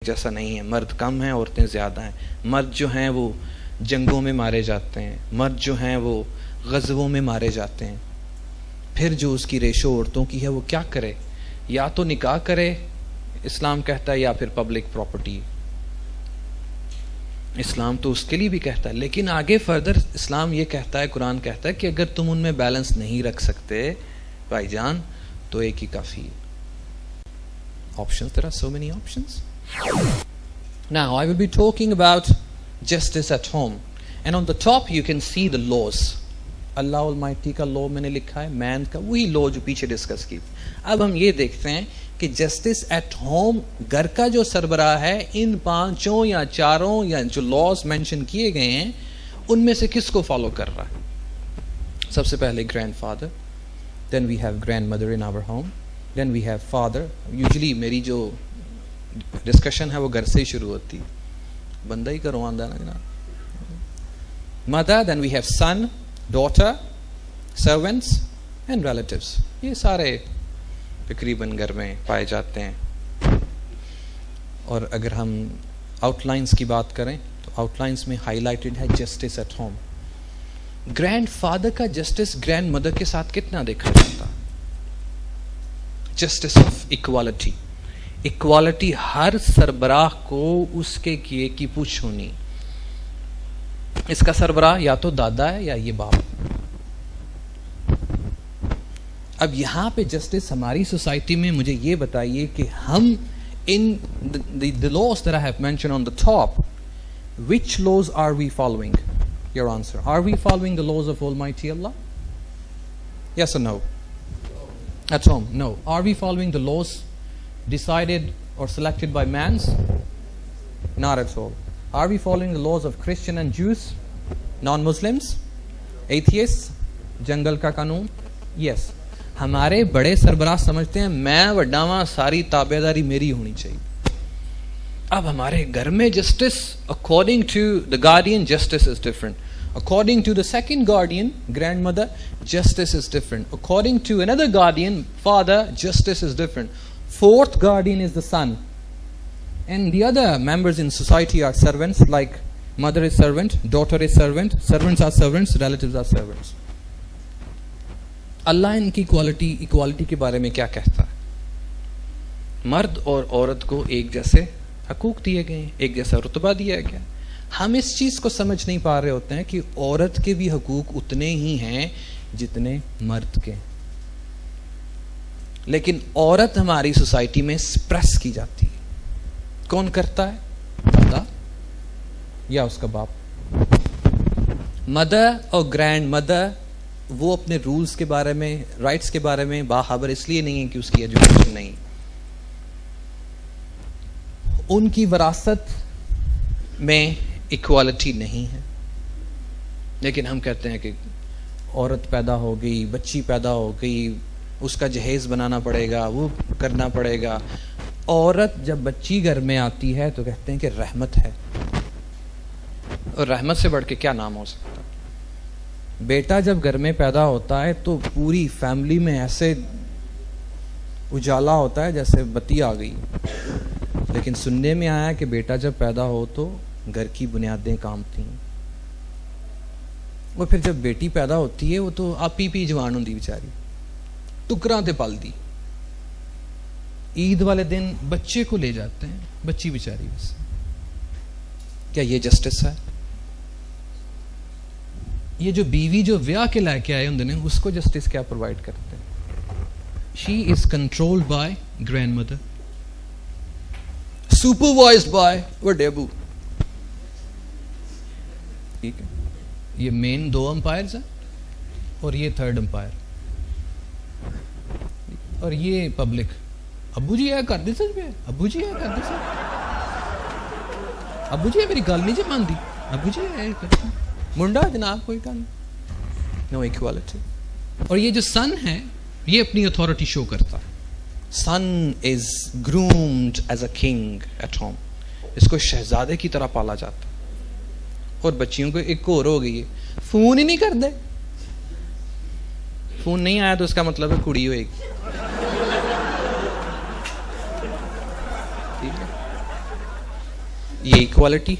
जैसा नहीं है। मर्द कम हैं, औरतें ज़्यादा हैं। मर्द जो हैं वो जंगों में मारे जाते हैं, मर्द जो हैं वो ग़ज़वों में मारे जाते हैं। फिर जो उसकी रेशो औरतों की है वो क्या करे? या तो निकाह करे, इस्लाम कहता है, या फिर पब्लिक प्रॉपर्टी। इस्लाम तो उसके लिए भी कहता है, लेकिन आगे फर्दर इस्लाम ये कहता है, कुरान कहता है कि अगर तुम उनमें बैलेंस नहीं रख सकते भाईजान तो एक ही काफ़ी है। Options, there are so many options. Now I will be talking about justice at home, and on the top you can see the laws. Allah Almighty का लॉ मैंने लिखा है, मैन का वही लॉ जो पीछे डिस्कस की। अब हम ये देखते हैं कि जस्टिस एट होम, घर का जो सरबराह है, इन पांचों या चारों या जो लॉज मेंशन किए गए हैं उनमें से किसको फॉलो कर रहा है? सबसे पहले grandfather, then we have grandmother in our home, then we have father. Usually मेरी जो डिस्कशन है वो घर से ही शुरू होती है, बंदा ही करवांदा ना जनाब। Mother, then we have son, daughter, servants and relatives. ये सारे तकरीबन घर में पाए जाते हैं। और अगर हम आउटलाइंस की बात करें तो आउटलाइंस में हाईलाइटेड है जस्टिस एट होम। ग्रैंडफादर का जस्टिस ग्रैंडमदर के साथ कितना देखा जाता? Justice of equality. इक्वालिटी, हर सरबराह को उसके किए की पूछ होनी। इसका सरबराह या तो दादा है या ये बाप। अब यहां पे जस्टिस हमारी सोसाइटी में, मुझे ये बताइए कि हम in the laws that I have mentioned on the top, which laws are we following? Your answer, are we following the laws of almighty Allah? Yes और no? At home, no. Are we following the laws decided or selected by mans? Not at all. Are we following the laws of Christian and Jews, non-Muslims, atheists, जंगल का कानून? Yes. हमारे बड़े सरबराह समझते हैं मैं वड्डा वां, सारी ताबेदारी मेरी होनी चाहिए। अब हमारे घर में justice according to the guardian, justice is different. According to the second guardian, grandmother, justice is different. According to another guardian, father, justice is different. Fourth guardian is the son, and the other members in society are servants, like mother is servant, daughter is servant, servants are servants, relatives are servants. अल्लाह इनकी equality के बारे में क्या कहता है? मर्द और औरत को एक जैसे हकूक दिए गए, एक जैसा रुतबा दिया गया। हम इस चीज को समझ नहीं पा रहे होते हैं कि औरत के भी हकूक उतने ही हैं जितने मर्द के। लेकिन औरत हमारी सोसाइटी में स्प्रेस की जाती है। कौन करता है? दादा या उसका बाप। मदर और ग्रैंड मदर वो अपने रूल्स के बारे में, राइट्स के बारे में बाखबर इसलिए नहीं है कि उसकी एजुकेशन नहीं। उनकी विरासत में इक्वालिटी नहीं है। लेकिन हम कहते हैं कि औरत पैदा हो गई, बच्ची पैदा हो गई, उसका जहेज बनाना पड़ेगा, वो करना पड़ेगा। औरत जब बच्ची घर में आती है तो कहते हैं कि रहमत है, और रहमत से बढ़ के क्या नाम हो सकता? बेटा जब घर में पैदा होता है तो पूरी फैमिली में ऐसे उजाला होता है जैसे बत्ती आ गई। लेकिन सुनने में आया कि बेटा जब पैदा हो तो घर की बुनियादें कांपती हैं। और फिर जब बेटी पैदा होती है वो तो आप पी जवान होती बेचारी, टुकरां ते पल दी। ईद वाले दिन बच्चे को ले जाते हैं, बच्ची बेचारी बस। क्या ये जस्टिस है? ये जो बीवी जो ब्याह के लाके आए होंगे ने, उसको जस्टिस क्या प्रोवाइड करते हैं? She is controlled by grandmother, supervised by वडेबू। ठीक है, ये मेन दो अंपायर्स हैं और ये थर्ड अंपायर, और ये पब्लिक। अबू जी है कर दे सच पे, अबू जी है कर दे सच, अबू जी है मेरी गल नहीं जी मानती, अबू जी है मुंडा जनाब कोई गल। No equality. और ये जो सन है ये अपनी अथॉरिटी शो करता है। Son is groomed as a king at home. इसको शहजादे की तरह पाला जाता है। और बच्चियों को एक और हो गई है, फोन ही नहीं कर दे। फोन नहीं आया तो उसका मतलब है कुड़ी होएगी। ठीक है, ये इक्वालिटी